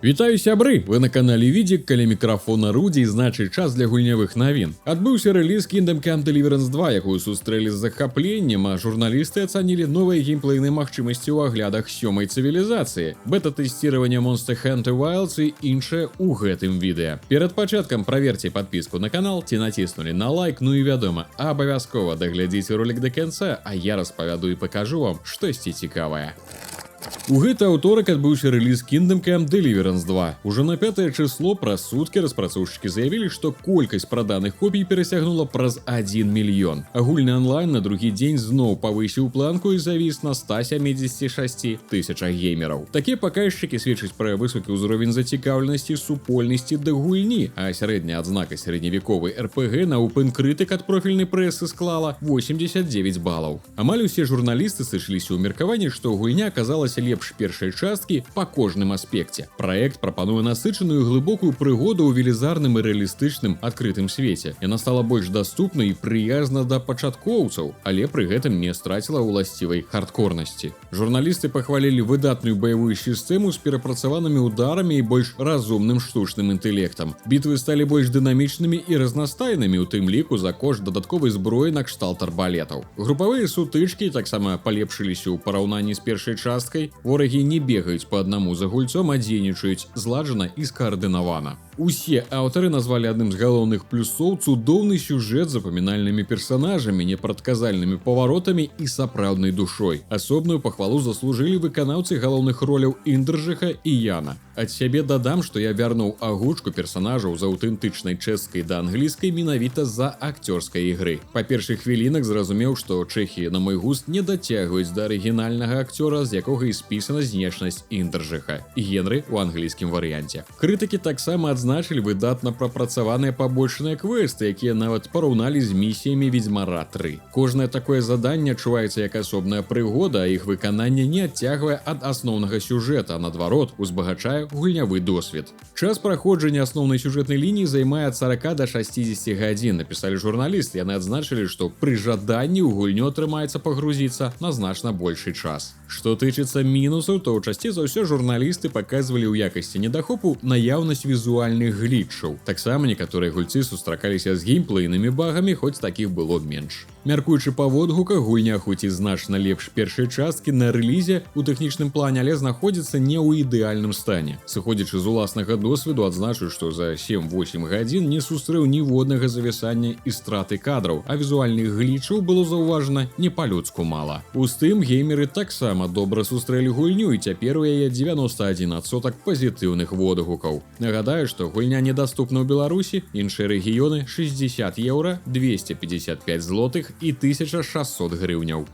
Вітаю сябры, вы на канале Відзік, каля мікрафона Рудзі, значыць час для гульнявых навін. Адбыўся рэліз Kingdom Come Deliverance 2, якую сустрэлі з захапленнем, а журналісты ацанілі новыя геймплейныя магчымасці ў аглядах сёмай цывілізацыі, бета-тэсціраванне Monster Hunter Wilds і іншае ў гэтым відэа. Перад пачаткам праверце падпіску на канал, ці націснулі на лайк, ну і вядома, абавязкова даглядзіце ролик да канца, а я распавяду і пакажу вам штосьці цікавае. У гэты аўторак адбыўся рэліз Kingdom Come Deliverance 2. Ужо на 5 число праз суткі распрацоўшчыкі заявілі, што колькасць праданых копій перасягнула праз 1 мільён. Агульны онлайн на другі дзень зноў павысіў планку і завіс на 176 тысячах геймераў. Такія паказчыкі сведчаць пра высокі ўзровень зацікаўленасці і супольнасці да гульні, а сярэдняя адзнака сярэдневяковай RPG на OpenCritic ад профільнай прэсы склала 89 балаў. Амаль усе журналісты сышліся ў меркаванні, што гульня аказалася лепш першай часткі па кожным аспекце. Праект прапануе насычаную глыбокую прыгоду ў велізарным і рэалістычным адкрытым свеце. Яна стала больш даступнай і прыязна да пачаткоўцаў, але пры гэтым не страціла ўласцівай хардкорнасці. Журналісты пахвалілі выдатную баявую сістэму з перапрацаванымі ударамі і больш разумным штучным інтэлектам. Бітвы сталі больш дынамічнымі і разнастайнымі, у тым ліку за кошт дадатковай зброі накшталт арбалетаў. Групавыя сутычкі таксама палепшыліся ў параўнанні з першай часткай. Ворагі не бегаюць па аднаму за гульцом, а дзейнічаюць зладжана і скаардынавана. Усе аўтары назвалі адным з галоўных плюсоў цудоўны сюжэт з запамінальнымі персанажамі, непрадказальнымі паваротамі і сапраўднай душой. Асобную пахвалу заслужылі выканаўцы галоўных роляў Індржыха і Яна. Ад сябе дадам, што я вярнуў агучку персанажаў з аўтэнтычнай чэшскай да англійскай менавіта з-за акцёрскай ігры. Па першых хвілінах зразумеў, што чэхі, на мой густ, не дацягваюць да арыгінальнага акцёра, з якога і спісана знешнасць Індржыха. Генры ў англійскім варыянце. Крытыкі таксама адзначылі выдатна прапрацаваныя пабочныя квесты, якія нават параўналі з місіямі Ведзьмара 3. Кожнае такое заданне адчуваецца як асобная прыгода, а іх выкананне не адцягвае ад асноўнага сюжэта, а наадварот, узбагачае гульнявы досвед. Час праходжання асноўнай сюжэтнай лініі займае ад 40 да 60 гадзін, напісалі журналісты. Яны адзначылі, што пры жаданні ў гульню атрымаецца пагрузіцца на значна большы час. Што тычыцца мінусаў, то часцей за ўсё журналісты паказвалі ў якасці недахопу наяўнасць візуальных глітчаў. Таксама некаторыя гульцы сустракаліся з геймплейнымі багамі, хоць такіх было менш. Мяркуючы па водгуках, гульня хоць і значна лепш першай часткі на рэлізе у тэхнічным плане, але знаходзіцца не ў ідэальным стане. Сыходзячы з уласнага досведу, адзначу, што за 7-8 гадзін не сустрэў ніводнага завісання і страты кадраў, а візуальных глітчаў было заўважана не па-людску мала. Устым геймеры таксама добра сустрэлі гульню, і цяпер у яе 91% пазітыўных водгукаў. Нагадаю, што гульня недаступна ў Беларусі, іншыя рэгіёны 60 еўра, 255 злотых і 1600 грыўняў.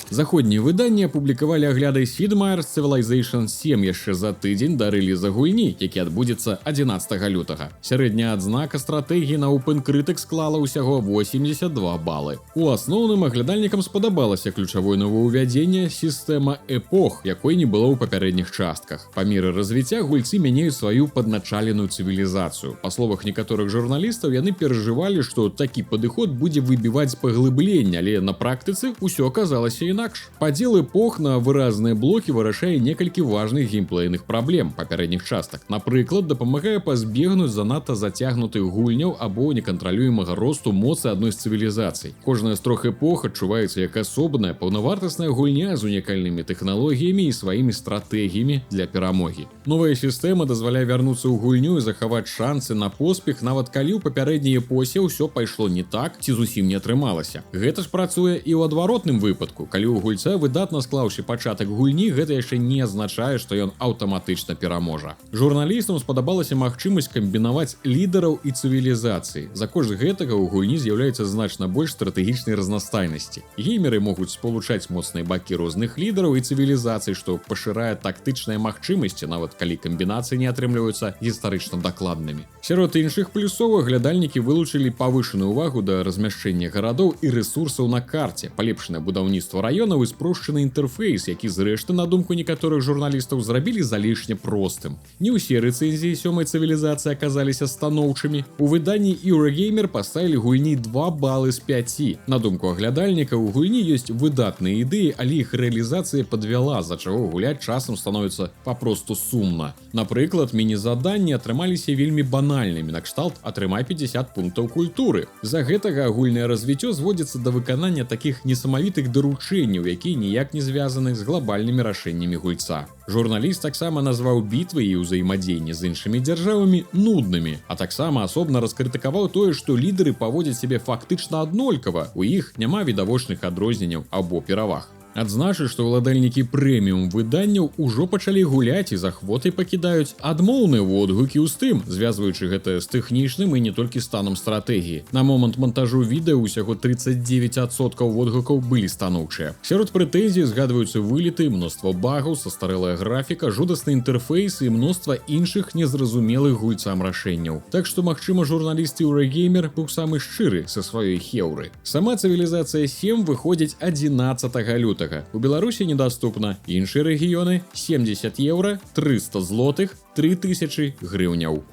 Заходнія выданні апублікавалі агляды Sid Meier's Civilization 7 яшчэ за тыдзень да рэліза гульні, які адбудзецца 11 лютага. Сярэдняя адзнака стратэгіі на OpenCritic склала ўсяго 82 балы. У асноўным аглядальнікам спадабалася ключавое новаўвядзенне сістэма эпох, якой не было ў папярэдніх частках. Па меры развіцця гульцы мяняюць сваю падначаленую цывілізацыю. Па словах некаторых журналістаў, яны перажывалі, што такі падыход будзе выбіваць паглыблення, але на практыцы ўсё аказалася інакш. Падзел эпох на выразныя блокі вырашае некалькі важных геймплейных праблем папярэдніх частак. Напрыклад, дапамагае пазбегнуць занадта зацягнутых гульняў або некантралюемага росту моцы адной з цывілізацый. Кожная з трох эпох адчуваецца як асобная, паўнавартасная гульня з унікальнымі тэхналогіямі і сваімі стратэгіямі для перамогі. Новая сістэма дазваляе вярнуцца ў гульню і захаваць шансы на поспех, нават калі ў папярэдняй эпосе ўсё пайшло не так ці зусім не атрымалася. Гэта ж працуе і ў адваротным выпадку. Калі у гульца выдатна склаўшы пачатак гульні, гэта яшчэ не азначае, што ён аўтаматычна пераможа. Журналістам спадабалася магчымасць камбінаваць лідараў і цывілізацыі. За кошт гэтага ў гульні з'яўляецца значна больш стратэгічнай разнастайнасці. Геймеры могуць спалучаць моцныя бакі розных лідараў і цывілізацый, што пашырае тактычныя магчымасці, нават калі камбінацыі не атрымліваюцца гістарычна дакладнымі. Сярод іншых плюсоў аглядальнікі вылучылі павышаную ўвагу да размяшчэння гарадоў і рэсурсаў на карце, палепшанае будаўніцтва раёнаў мікрораёнаў і спрошчаны інтэрфейс, які зрэшты, на думку некаторых журналістаў, зрабілі залішне простым. Не ўсе рэцэнзіі сёмай цывілізацыі аказаліся станоўчымі. У выданні Eurogamer паставілі гульні 2 балы з 5. На думку аглядальнікаў, у гульні ёсць выдатныя ідэі, але іх рэалізацыя падвяла, за чаго гуляць часам становіцца папросту сумна. Напрыклад, міні-заданні атрымаліся вельмі банальнымі, накшталт атрымай 50 пунктаў культуры. З-за гэтага агульнае развіццё зводзіцца да выканання такіх несамавітых даручэнняў, якія ніяк не звязаны з глобальнымі рашэннямі гульца. Журналіст таксама назваў бітвы і ўзаемадзеянне з іншымі дзяржавамі нуднымі, а таксама асобна раскрытыкаваў тое, што лідары паводзяць сябе фактычна аднолькава, у іх няма відавочных адрозненняў або пераваг. Адзначыць, што ўладальнікі прэміум выданняў ужо пачалі гуляць і з ахвотай пакідаюць адмоўныя водгукі ў Steam, звязваючы гэта з тэхнічным і не толькі станам стратэгіі. На момант монтажу відэа ўсяго 39% водгукаў былі станоўчыя. Сярод прэтэнзій згадваюцца вылеты, мноства багаў, састарэлая графіка, жудасны інтэрфейс і мноства іншых незразумелых гульцам рашэнняў. Так што, магчыма, журналіст Eurogamer быў самы шчыры са сваёй хеўры. Сама цывілізацыя 7 выходзіць 11 лютага. У Беларусі недаступна. Іншыя рэгіёны 70 еўра, 300 злотых, 3000 грыўняў.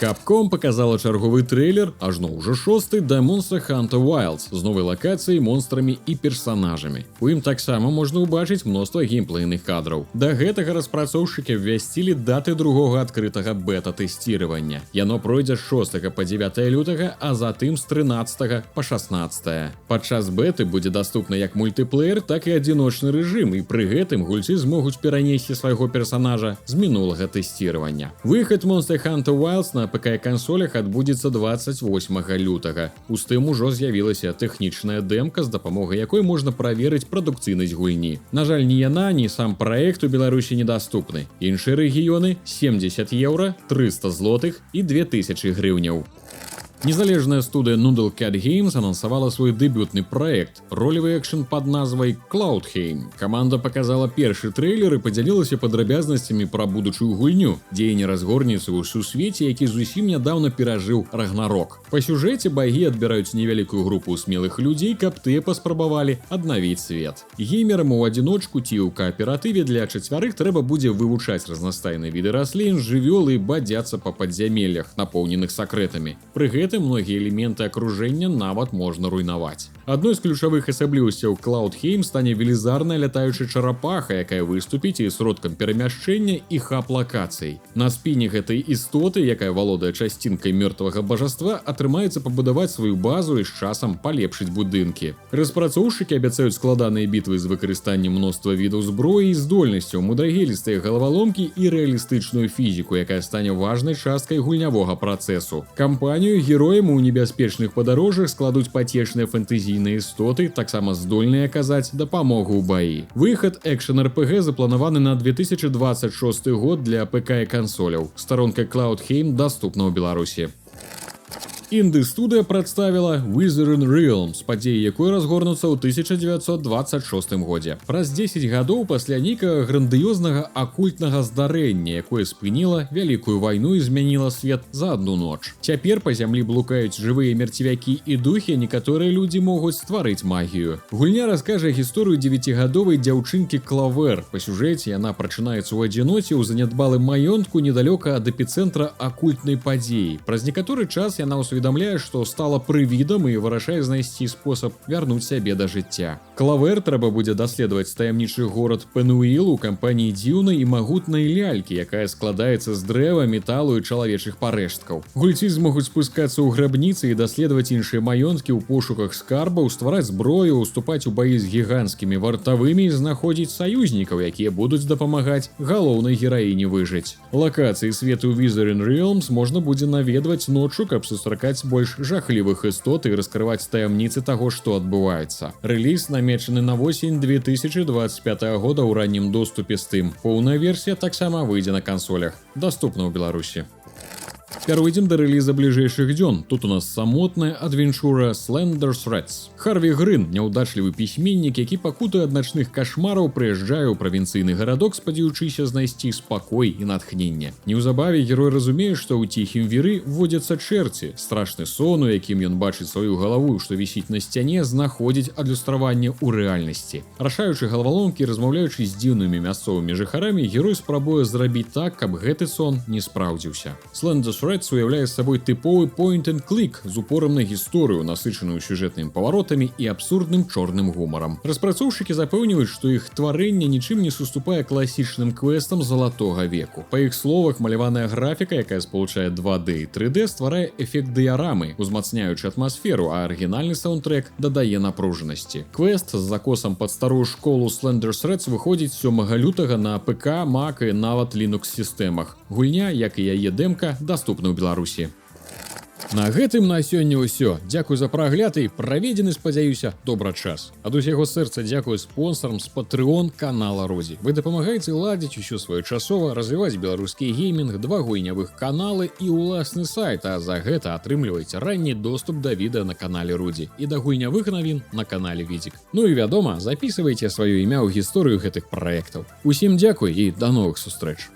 Capcom показала чарговы трэйлер, ажно ўжо 6-й, да Monster Hunter Wilds з новай лакацыяй, монстрамі і персанажамі. У ім таксама можна ўбачыць мноства геймплейных кадраў. Да гэтага распрацоўшчыкі абвясцілі даты другога адкрытага бета-тэсціравання. Яно пройдзе з 6 па 9 лютага, а затым з 13 па 16. Падчас беты будзе даступны як мультыплеер, так і адзіночны рэжым, і пры гэтым гульцы змогуць перанесці свайго персанажа з мінулага тэсціравання. Выхад Monster Hunter Wilds на ПК-кансолях адбудзецца 28 лютага. У Steam ужо з'явілася тэхнічная дэмка, з дапамогай якой можна праверыць прадукцыйнасць гульні. На жаль, ні яна, ні сам праект у Беларусі недаступны. Іншыя рэгіёны 70 еўра, 300 злотых і 2000 грыўняў. Незалежная студыя Noodle Cat Games анансавала свой дэбютны праект – ролевы экшн пад назвай Cloudheim. Каманда показала першы трэйлер і падзялілася падрабязнасцямі пра будучую гульню. Дзеянне разгорнецца ў сусвеце, які зусім нядаўна перажыў Рагнарок. Па сюжэце багі адбіраюць невялікую групу смелых людзей, каб тыя паспрабавалі аднавіць свет. Геймерам у адзіночку ці ў кааператыве для чацвярых трэба будзе вывучаць разнастайныя віды раслін, жывёл і бадзяцца па падзямеллях, напоўненых сакрэтамі. Пры гэтым многія элементы акружэння нават можна руйнаваць. Адной з ключавых асаблівасцяў Cloudheim стане велізарная лятаючая чарапаха, якая выступіць і сродкам перамяшчэння і хап-лакацый. На спіне гэтай істоты, якая валодае часцінкай мёртвага бажаства, атрымаецца пабудаваць сваю базу і з часам палепшыць будынкі. Распрацоўшчыкі абяцаюць складаныя бітвы з выкарыстаннем мноства відаў зброі і здольнасцяў, мудрагелістыя галаваломкі і рэалістычную фізіку, якая стане важнай часткай гульнявога працэсу. Кампанію героям у небяспечных падарожжах складуць пацешныя фэнтэзійныя істоты, таксама здольныя аказаць дапамогу ў баі. Выхад экшн-РПГ запланаваны на 2026 год для ПК і кансоляў. Старонка Cloudheim даступна ў Беларусі. Інды-студыя прадставіла Wizarding Realms, падзеі якой разгорнуцца ў 1926 годзе. Праз 10 гадоў пасля нейкага грандыёзнага акультнага здарэння, якое спыніла вялікую вайну і змяніла свет за адну ноч. Цяпер па зямлі блукаюць жывыя мерцевякі і духі, некаторыя людзі могуць стварыць магію. Гульня раскажа гісторыю 9гадовай дзяўчынкі Клавер. Па сюжэце яна прачынаецца ў адзіноце ў занядбалым маёнтку недалёка ад эпіцэнтра акультнай падзеі. Праз некаторы час яна усведамляе, што стала прывідам і вырашае знайсці спосаб вярнуць сябе да жыцця. Клавер трэба будзе даследаваць таямнічы горад Пенуіл у кампаніі дзіўнай і магутнай лялькі, якая складаецца з дрэва, металу і чалавечых парэшткаў. Гульцы змогуць спускацца ў грабніцы і даследаваць іншыя маёнткі ў пошуках скарбаў, ствараць зброю, уступаць у баі з гіганцкімі вартавымі і знаходзіць саюзнікаў, якія будуць дапамагаць галоўнай гераіне выжыць. Лакацыі свету Wizarding Realms можна будзе наведваць ноччу, каб сустракаць больш жахлівых істот і раскрываць таямніцы таго, што адбываецца. Рэліз намечаны на восень 2025 года ў раннім доступе Steam. Поўная версія таксама выйдзе на кансолях. Даступна ў Беларусі. Перайдзем да рэліза бліжэйшых дзён. Тут у нас самотная адвенчура Slender Threads. Харві Грын, няўдачлівы пісьменнік, які пакутуе ад начных кашмараў, прыязджае ў правінцыйны гарадок, спадзяючыся знайсці спакой і натхненне. Неўзабаве герой разумее, што ў ціхім віры водзяцца чэрці. Страшны сон, у якім ён бачыць сваю галаву, што вісіць на сцяне, знаходзіць адлюстраванне ў рэальнасці. Рашаючы галаваломкі, размаўляючы з дзіўнымі мясцовымі жыхарамі, герой спрабуе зрабіць так, каб гэты сон не спраўдзіўся. Slender Threads уяўляе сабой тыповы point-and-click з упорам на гісторыю, насычаную сюжэтнымі паваротамі і абсурдным чорным гумарам. Распрацоўшчыкі запэўніваюць, што іх тварэнне нічым не суступае класічным квестам залатога веку. Па іх словах, маляваная графіка, якая спалучае 2D і 3D, стварае эфект дыярамы, узмацняючы атмасферу, а арыгінальны саундтрэк дадае напружанасці. Квест з закосам пад старую школу Slender Threads выходзіць 7 лютага на ПК, Mac і нават Linux-сістэмах. Гульня, як і яе дэмка, даступна ў Беларусі. На гэтым на сёння ўсё. Дзякуй за прагляд і праведзены, спадзяюся, добра час. Ад усяго сэрца дзякую спонсарам з Patreon канала Родзі. Вы дапамагаеце ладзіць усё своечасова, развіваць беларускі геймінг, 2 гульнявых каналы і ўласны сайт, а за гэта атрымліваеце ранні доступ да відэа на канале Родзі і да гульнявых навін на канале Відзік. Ну і вядома, запісвайце сваё імя ў гісторыю гэтых праектаў. Усім дзякуй і да новых сустрэч.